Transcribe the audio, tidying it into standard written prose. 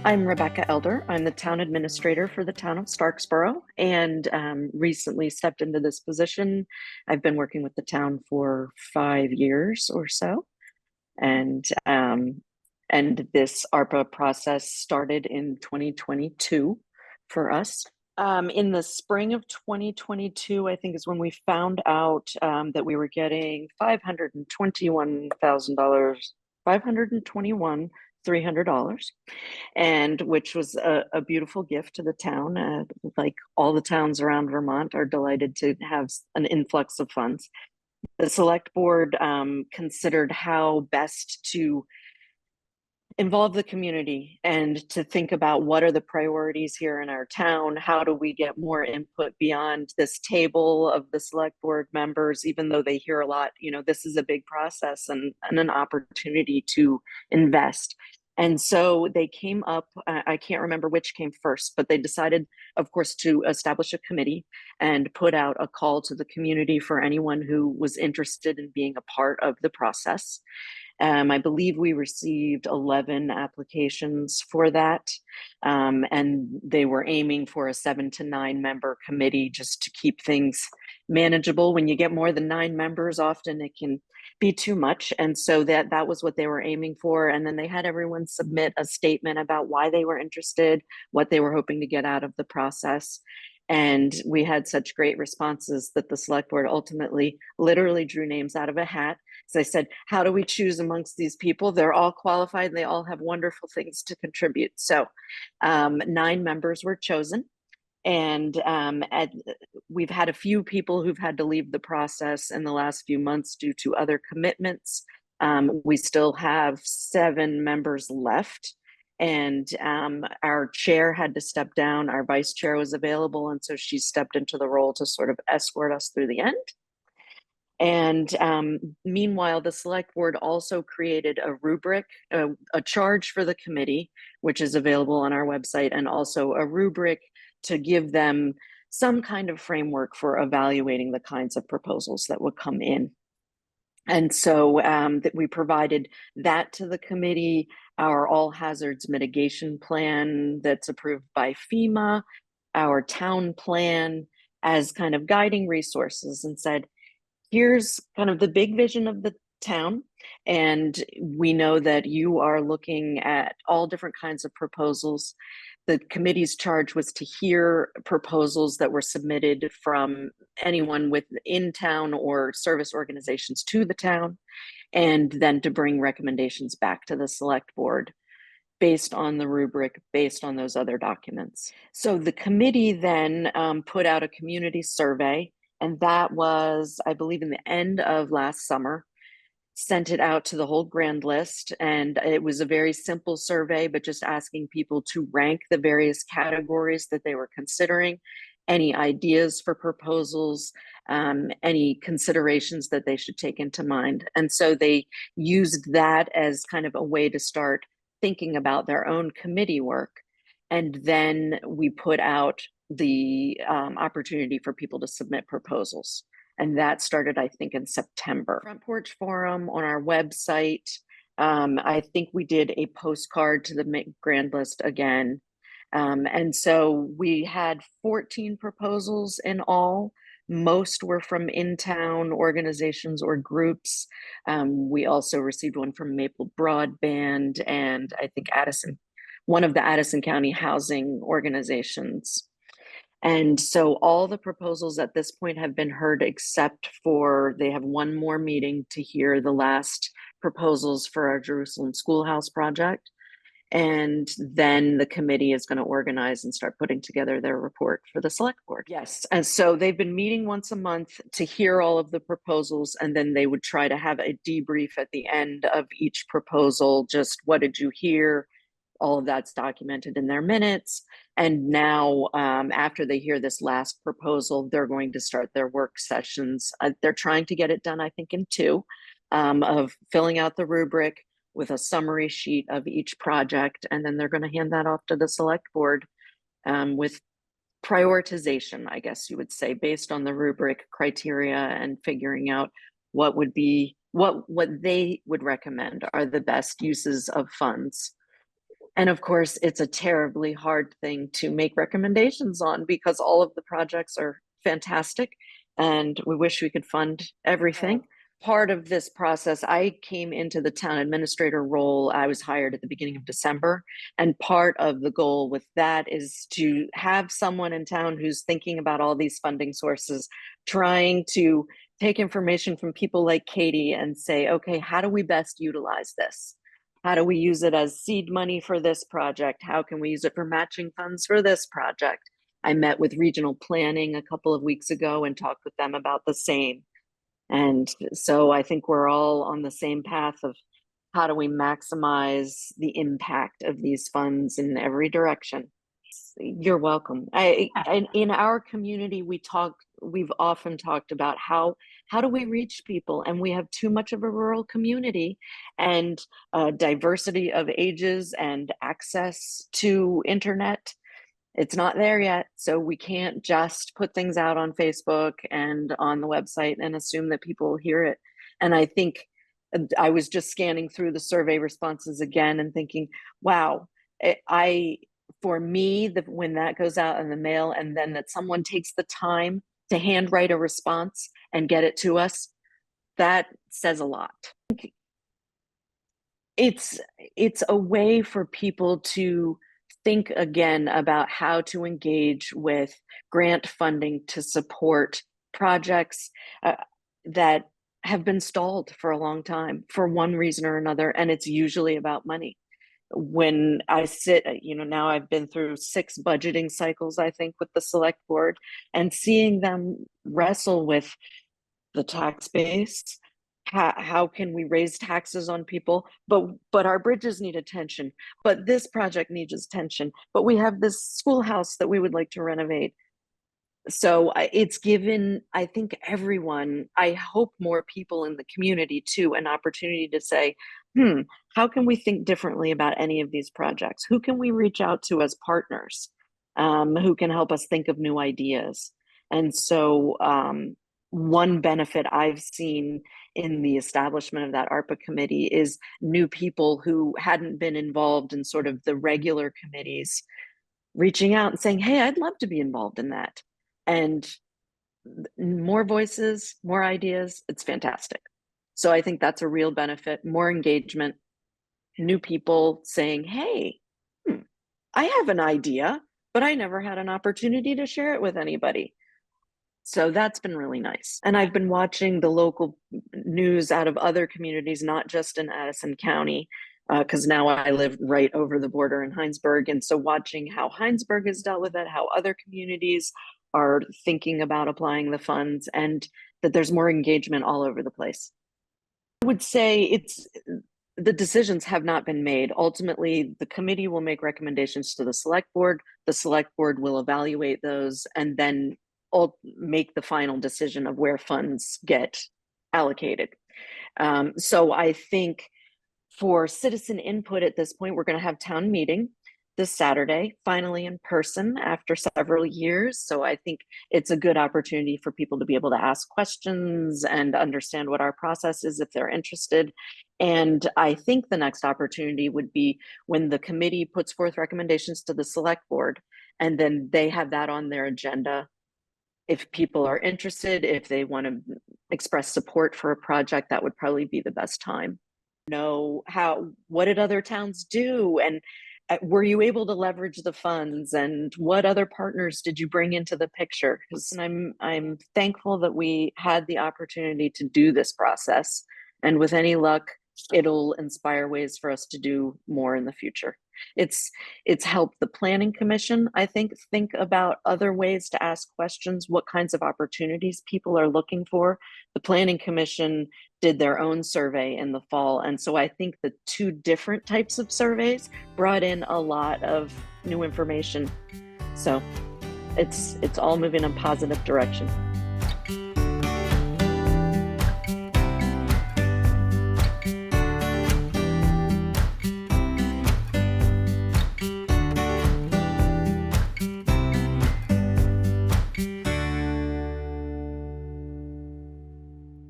I'm Rebecca Elder. I'm the town administrator for the town of Starksboro and recently stepped into this position. I've been working with the town for 5 years or so, and this ARPA process started in 2022 for us. In the spring of 2022, I think is when we found out that we were getting $521,000, 521 $300, and which was a beautiful gift to the town. Like all the towns around Vermont are delighted to have an influx of funds. The select board considered how best to involve the community and to think about what are the priorities here in our town. How do we get more input beyond this table of the select board members, even though they hear a lot? This is a big process and an opportunity to invest. And so they came up, I can't remember which came first, but they decided, of course, to establish a committee and put out a call to the community for anyone who was interested in being a part of the process. I believe we received 11 applications for that, and they were aiming for a 7 to 9 member committee just to keep things manageable. When you get more than 9 members, often it can be too much, and so that was what they were aiming for. And then they had everyone submit a statement about why they were interested, what they were hoping to get out of the process. And we had such great responses that the select board ultimately literally drew names out of a hat. So I said, how do we choose amongst these people? They're all qualified. They all have wonderful things to contribute. So 9 members were chosen. And we've had a few people who've had to leave the process in the last few months due to other commitments. We still have 7 members left. And our chair had to step down. Our vice chair was available, and so she stepped into the role to sort of escort us through the end. And meanwhile, the select board also created a rubric, a charge for the committee, which is available on our website, and also a rubric to give them some kind of framework for evaluating the kinds of proposals that would come in. And so that we provided that to the committee, our all hazards mitigation plan that's approved by FEMA, our town plan as kind of guiding resources, and said, here's kind of the big vision of the town. And we know that you are looking at all different kinds of proposals. The committee's charge was to hear proposals that were submitted from anyone within town or service organizations to the town, and then to bring recommendations back to the select board based on the rubric, based on those other documents. So the committee then put out a community survey, and that was, I believe, in the end of last summer. Sent it out to the whole grand list, and it was a very simple survey, but just asking people to rank the various categories that they were considering, any ideas for proposals, any considerations that they should take into mind. And so they used that as kind of a way to start thinking about their own committee work. And then we put out the opportunity for people to submit proposals. And that started, I think, in September. Front Porch Forum on our website. I think we did a postcard to the grand list again. And so we had 14 proposals in all. Most were from in-town organizations or groups. We also received one from Maple Broadband and I think one of the Addison County housing organizations. And so all the proposals at this point have been heard, except for they have one more meeting to hear the last proposals for our Jerusalem Schoolhouse project. And then the committee is going to organize and start putting together their report for the select board. Yes. And so they've been meeting once a month to hear all of the proposals, and then they would try to have a debrief at the end of each proposal. Just what did you hear? All of that's documented in their minutes. And now, after they hear this last proposal, they're going to start their work sessions. They're trying to get it done, I think, in 2, of filling out the rubric with a summary sheet of each project. And then they're going to hand that off to the select board with prioritization, I guess you would say, based on the rubric criteria and figuring out what would be, what they would recommend are the best uses of funds And of course, it's a terribly hard thing to make recommendations on because all of the projects are fantastic and we wish we could fund everything. Part of this process, I came into the town administrator role. I was hired at the beginning of December. And part of the goal with that is to have someone in town who's thinking about all these funding sources, trying to take information from people like Katie and say, okay, how do we best utilize this? How do we use it as seed money for this project? How can we use it for matching funds for this project? I met with regional planning a couple of weeks ago and talked with them about the same. And so I think we're all on the same path of how do we maximize the impact of these funds in every direction. You're welcome. In our community, we've often talked about how do we reach people, and we have too much of a rural community, and diversity of ages and access to internet. It's not there yet, so we can't just put things out on Facebook and on the website and assume that people will hear it. And I think I was just scanning through the survey responses again and thinking, wow, for me, when that goes out in the mail and then that someone takes the time to handwrite a response and get it to us, that says a lot. It's a way for people to think again about how to engage with grant funding to support projects that have been stalled for a long time for one reason or another, and it's usually about money. When I sit, now I've been through 6 budgeting cycles, I think, with the select board, and seeing them wrestle with the tax base. How can we raise taxes on people? But our bridges need attention. But this project needs attention. But we have this schoolhouse that we would like to renovate. So it's given, I think, everyone, I hope more people in the community too, an opportunity to say, how can we think differently about any of these projects? Who can we reach out to as partners who can help us think of new ideas? And so one benefit I've seen in the establishment of that ARPA committee is new people who hadn't been involved in sort of the regular committees reaching out and saying, hey, I'd love to be involved in that. And more voices, more ideas, it's fantastic. So I think that's a real benefit, more engagement, new people saying, hey, I have an idea, but I never had an opportunity to share it with anybody. So that's been really nice. And I've been watching the local news out of other communities, not just in Addison County, because now I live right over the border in Heinsberg. And so watching how Heinsberg has dealt with it, how other communities are thinking about applying the funds, and that there's more engagement all over the place. I would say the decisions have not been made. Ultimately, the committee will make recommendations to the select board. The select board will evaluate those and then make the final decision of where funds get allocated. So I think for citizen input at this point, we're going to have town meeting this Saturday, finally in person after several years. So I think it's a good opportunity for people to be able to ask questions and understand what our process is if they're interested. And I think the next opportunity would be when the committee puts forth recommendations to the select board, and then they have that on their agenda. If people are interested, if they want to express support for a project, that would probably be the best time. What did other towns do? And were you able to leverage the funds? And what other partners did you bring into the picture? Because I'm thankful that we had the opportunity to do this process. And with any luck, it'll inspire ways for us to do more in the future. It's helped the planning commission, I think about other ways to ask questions, what kinds of opportunities people are looking for. The planning commission did their own survey in the fall, and so I think the 2 different types of surveys brought in a lot of new information. So it's all moving in a positive direction.